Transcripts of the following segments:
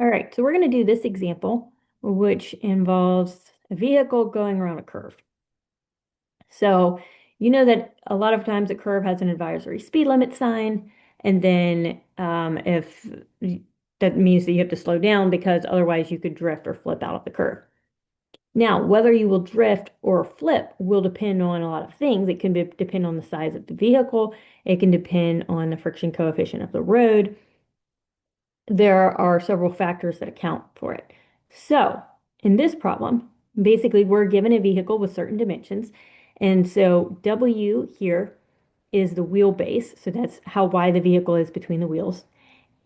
All right, so we're going to do this example, which involves a vehicle going around a curve. So you know that a lot of times a curve has an advisory speed limit sign, and then if that means that you have to slow down because otherwise you could drift or flip out of the curve. Now, whether you will drift or flip will depend on a lot of things. It can depend on the size of the vehicle. It can depend on the friction coefficient of the road. There are several factors that account for it. So in this problem, basically we're given a vehicle with certain dimensions. And so W here is the wheelbase. So that's how wide the vehicle is between the wheels.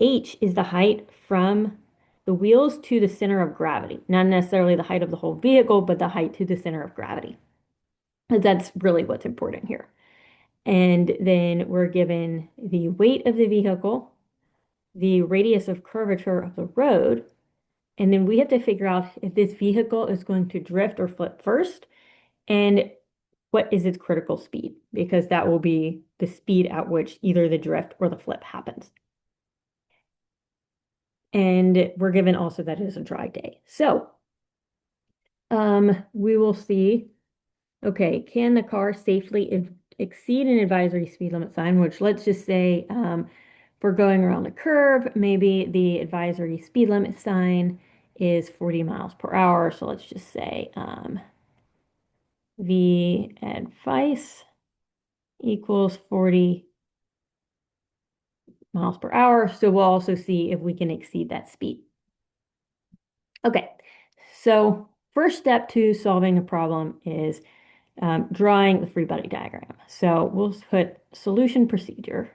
H is the height from the wheels to the center of gravity. Not necessarily the height of the whole vehicle, but the height to the center of gravity. That's really what's important here. And then we're given the weight of the vehicle, the radius of curvature of the road, and then we have to figure out if this vehicle is going to drift or flip first, and what is its critical speed, because that will be the speed at which either the drift or the flip happens. And we're given also that it is a dry day. So we will see, okay, can the car safely exceed an advisory speed limit sign, which let's just say if we're going around a curve, maybe the advisory speed limit sign is 40 miles per hour. So let's just say the advice equals 40 miles per hour. So we'll also see if we can exceed that speed. Okay, so first step to solving a problem is drawing the free body diagram. So we'll put solution procedure.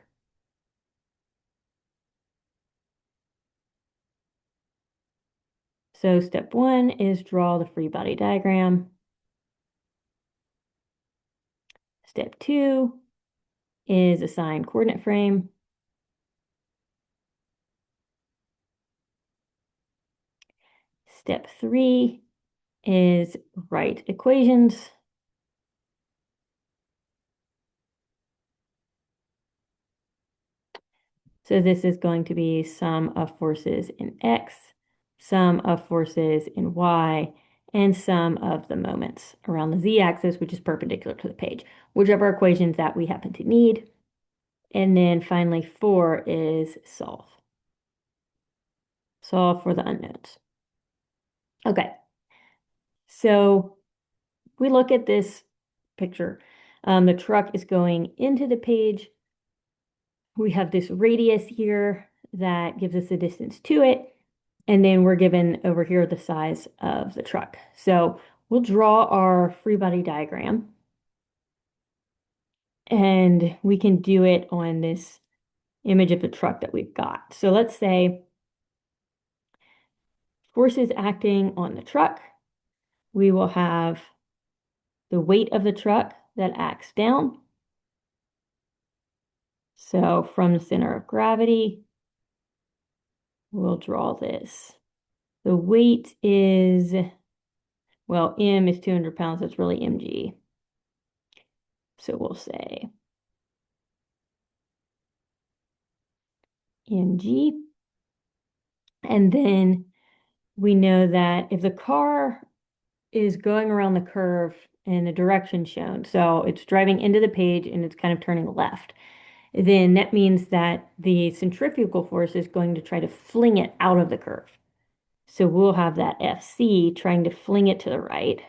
So step one is draw the free body diagram. Step two is assign coordinate frame. Step three is write equations. So this is going to be sum of forces in X, sum of forces in Y, and sum of the moments around the Z-axis, which is perpendicular to the page, whichever equations that we happen to need. And then finally, 4 is solve. Solve for the unknowns. Okay, so we look at this picture. The truck is going into the page. We have this radius here that gives us the distance to it. And then we're given over here the size of the truck. So we'll draw our free body diagram. And we can do it on this image of the truck that we've got. So let's say forces acting on the truck. We will have the weight of the truck that acts down. So from the center of gravity, we'll draw this. The weight is, well, M is 200 pounds. That's really mg. So we'll say mg. And then we know that if the car is going around the curve in the direction shown, so it's driving into the page and it's kind of turning left, then that means that the centrifugal force is going to try to fling it out of the curve. So we'll have that Fc trying to fling it to the right.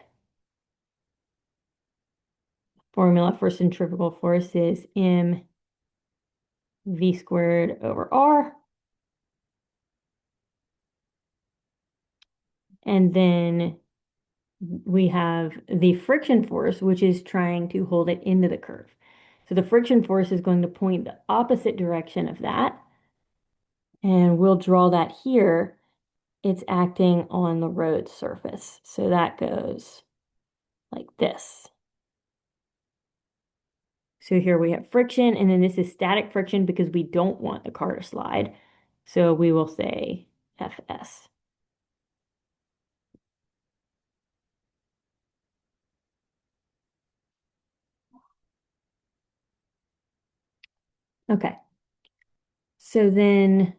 Formula for centrifugal force is mv squared over r. And then we have the friction force, which is trying to hold it into the curve. So the friction force is going to point the opposite direction of that. And we'll draw that here. It's acting on the road surface. So that goes like this. So here we have friction, and then this is static friction because we don't want the car to slide. So we will say Fs. Okay. So then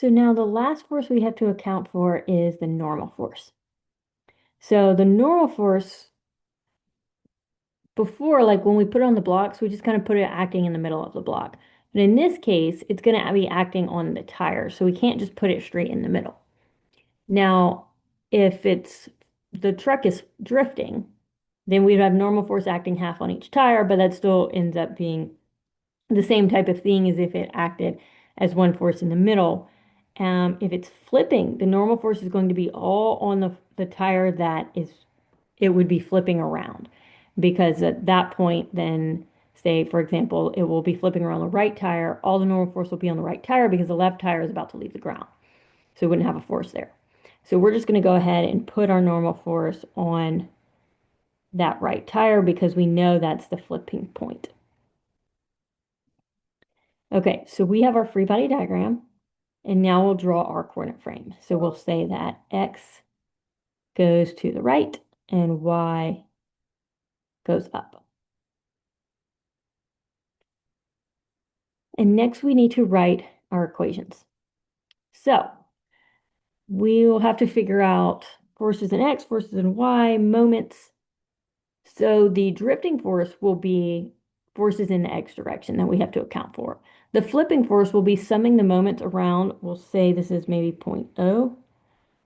So now the last force we have to account for is the normal force. So the normal force before, like when we put it on the blocks, we just kind of put it acting in the middle of the block. But in this case, it's going to be acting on the tire, so we can't just put it straight in the middle. Now, if the truck is drifting, then we'd have normal force acting half on each tire, but that still ends up being the same type of thing as if it acted as one force in the middle. If it's flipping, the normal force is going to be all on the tire that it would be flipping around. Because at that point, then say, for example, it will be flipping around the right tire, all the normal force will be on the right tire because the left tire is about to leave the ground. So we wouldn't have a force there. So we're just going to go ahead and put our normal force on that right tire because we know that's the flipping point. Okay, so we have our free body diagram, and now we'll draw our coordinate frame. So we'll say that X goes to the right and Y goes up. And next we need to write our equations. So we will have to figure out forces in X, forces in Y, moments. So the drifting force will be forces in the X direction that we have to account for. The flipping force will be summing the moments around, we'll say this is maybe 0.0,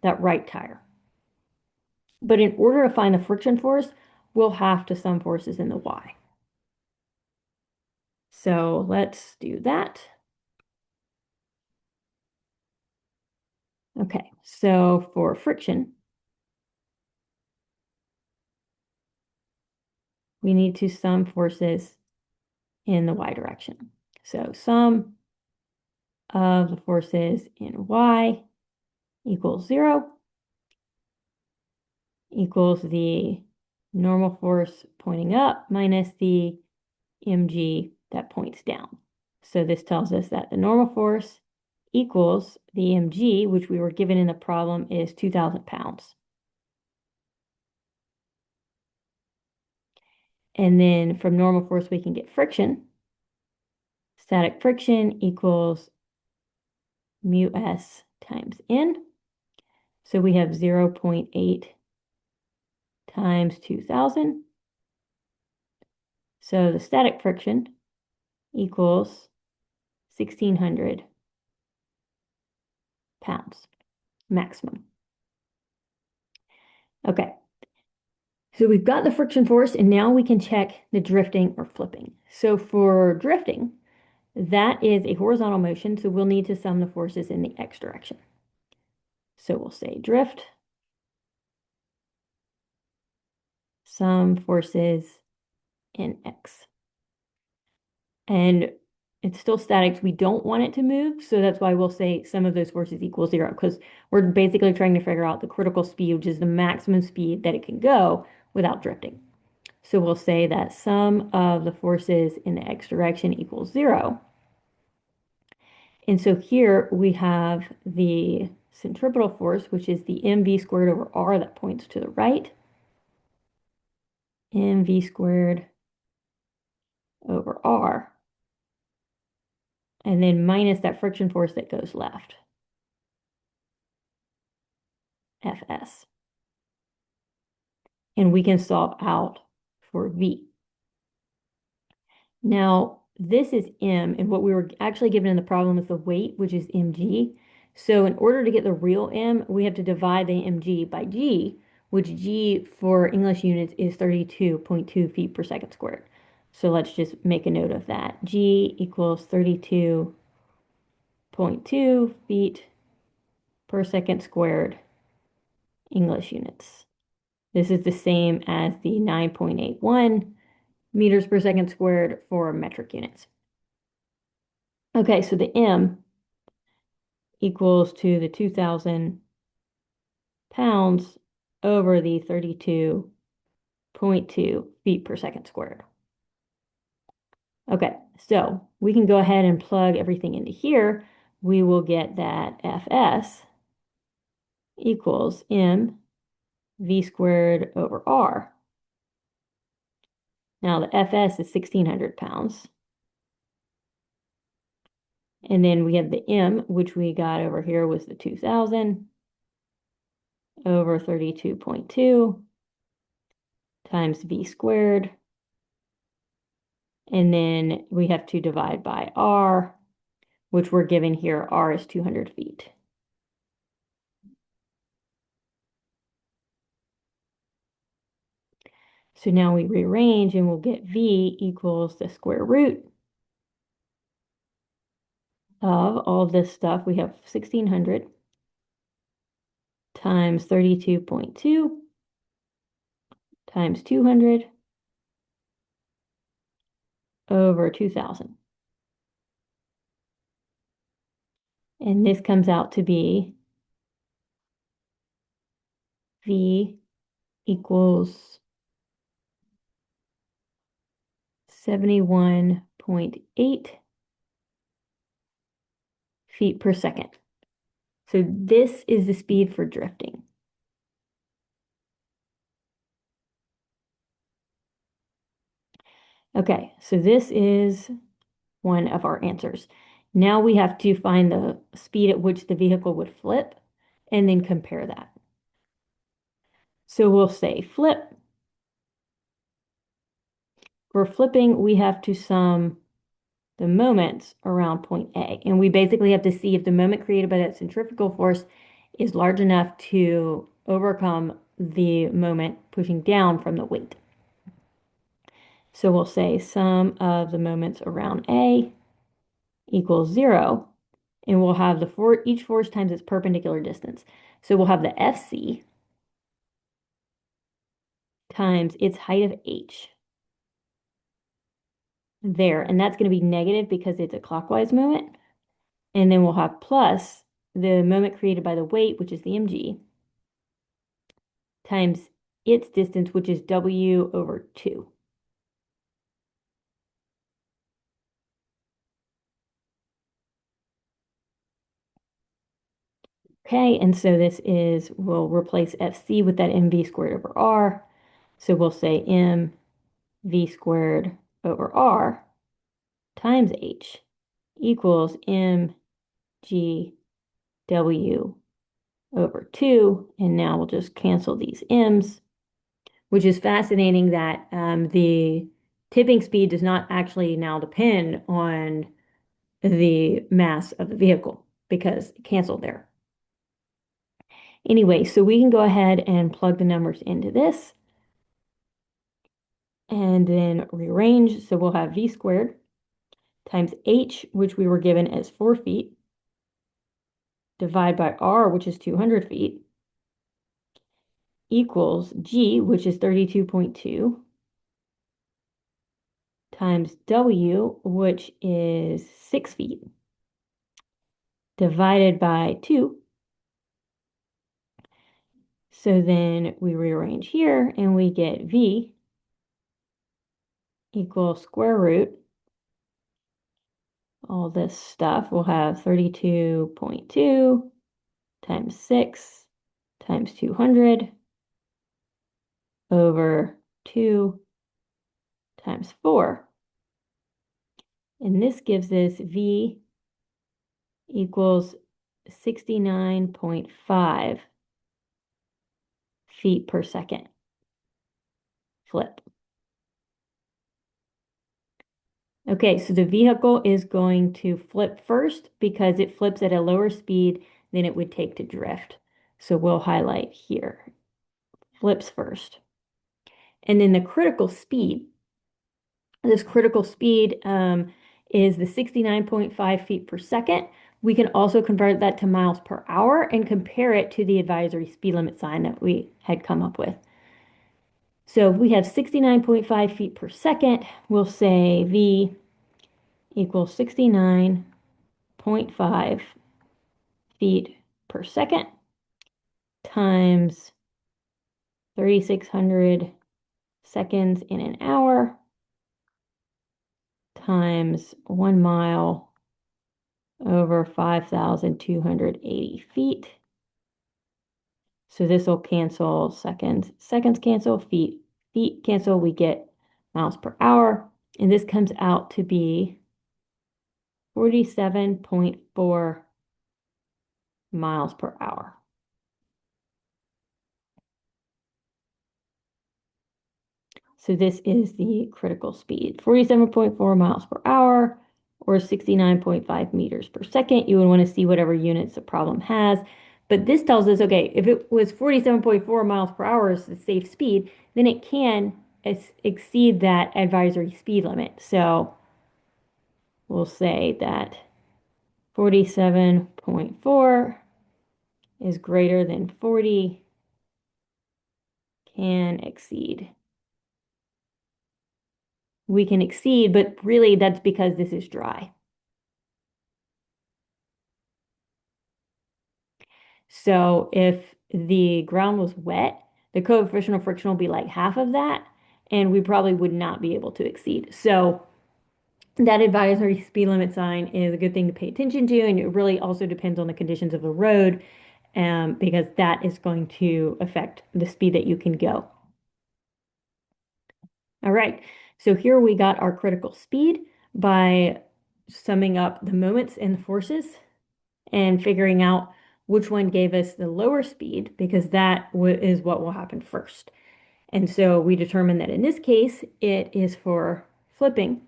that right tire. But in order to find the friction force, we'll have to sum forces in the Y. So let's do that. Okay, so for friction, we need to sum forces in the Y direction. So sum of the forces in Y equals 0 equals the normal force pointing up minus the mg that points down. So this tells us that the normal force equals the mg, which we were given in the problem, is 2,000 pounds. And then from normal force, we can get friction. Static friction equals mu s times n. So we have 0.8 times 2,000. So the static friction equals 1,600 pounds maximum. Okay, so we've got the friction force, and now we can check the drifting or flipping. So for drifting, that is a horizontal motion, so we'll need to sum the forces in the X direction. So we'll say drift, sum forces in X. And it's still static, so we don't want it to move, so that's why we'll say sum of those forces equals 0, because we're basically trying to figure out the critical speed, which is the maximum speed that it can go without drifting. So we'll say that sum of the forces in the X direction equals 0. And so here we have the centripetal force, which is the mv squared over r that points to the right. Mv squared over r. And then minus that friction force that goes left. Fs. And we can solve out for v. Now, this is m, and what we were actually given in the problem is the weight, which is mg. So in order to get the real m, we have to divide the mg by g, which g for English units is 32.2 feet per second squared. So let's just make a note of that. G equals 32.2 feet per second squared English units. This is the same as the 9.81 meters per second squared for metric units. Okay, so the m equals to the 2,000 pounds over the 32.2 feet per second squared. Okay, so we can go ahead and plug everything into here. We will get that Fs equals m v squared over r. Now the Fs is 1,600 pounds. And then we have the m, which we got over here was the 2,000 over 32.2 times v squared. And then we have to divide by r, which we're given here, r is 200 feet. So now we rearrange and we'll get v equals the square root of all this stuff. We have 1,600 times 32.2 times 200 over 2,000. And this comes out to be v equals 71.8 feet per second. So this is the speed for drifting. Okay, so this is one of our answers. Now we have to find the speed at which the vehicle would flip and then compare that. So we'll say flip. For flipping, we have to sum the moments around point A. And we basically have to see if the moment created by that centrifugal force is large enough to overcome the moment pushing down from the weight. So we'll say sum of the moments around A equals 0. And we'll have each force times its perpendicular distance. So we'll have the FC times its height of h there. And that's going to be negative because it's a clockwise moment. And then we'll have plus the moment created by the weight, which is the mg, times its distance, which is w over 2. Okay, and so we'll replace FC with that mv squared over r. So we'll say mv squared over r times h equals mg w over 2. And now we'll just cancel these m's, which is fascinating that the tipping speed does not actually now depend on the mass of the vehicle because it canceled there. Anyway, so we can go ahead and plug the numbers into this and then rearrange. So we'll have v squared times h, which we were given as 4 feet, divide by r, which is 200 feet, equals g, which is 32.2, times w, which is 6 feet, divided by 2. So then we rearrange here and we get v equals square root. All this stuff, we'll have 32.2 times 6 times 200 over 2 times 4. And this gives us v equals 69.5 feet per second. Flip. Okay, so the vehicle is going to flip first because it flips at a lower speed than it would take to drift. So we'll highlight here. Flips first. And then the critical speed. This critical speed is the 69.5 feet per second. We can also convert that to miles per hour and compare it to the advisory speed limit sign that we had come up with. So if we have 69.5 feet per second, we'll say v equals 69.5 feet per second times 3,600 seconds in an hour times 1 mile over 5,280 feet. So this will cancel seconds. Seconds cancel, feet cancel. We get miles per hour. And this comes out to be 47.4 miles per hour. So this is the critical speed, 47.4 miles per hour or 69.5 meters per second. You would want to see whatever units the problem has. But this tells us, okay, if it was 47.4 miles per hour is the safe speed, then it can exceed that advisory speed limit. So we'll say that 47.4 is greater than 40, can exceed. We can exceed, but really that's because this is dry. So if the ground was wet, the coefficient of friction will be like half of that, and we probably would not be able to exceed. So that advisory speed limit sign is a good thing to pay attention to, and it really also depends on the conditions of the road, because that is going to affect the speed that you can go. All right, so here we got our critical speed by summing up the moments and the forces and figuring out which one gave us the lower speed because that is what will happen first. And so we determined that in this case, it is for flipping.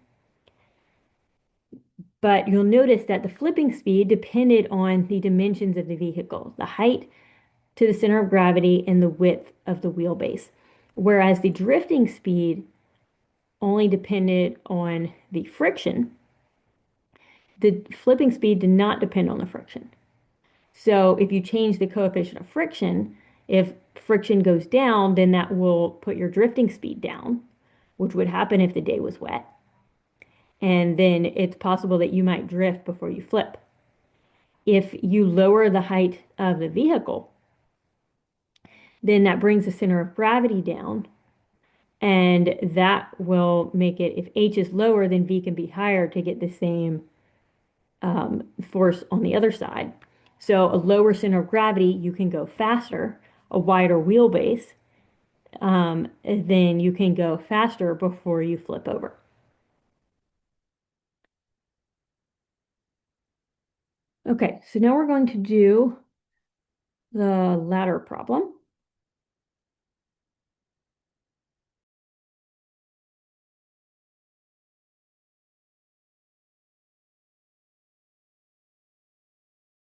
But you'll notice that the flipping speed depended on the dimensions of the vehicle, the height to the center of gravity and the width of the wheelbase. Whereas the drifting speed only depended on the friction, the flipping speed did not depend on the friction. So if you change the coefficient of friction, if friction goes down, then that will put your drifting speed down, which would happen if the day was wet. And then it's possible that you might drift before you flip. If you lower the height of the vehicle, then that brings the center of gravity down. And that will make it, if H is lower, then V can be higher to get the same force on the other side. So a lower center of gravity, you can go faster, a wider wheelbase, then you can go faster before you flip over. Okay, so now we're going to do the ladder problem.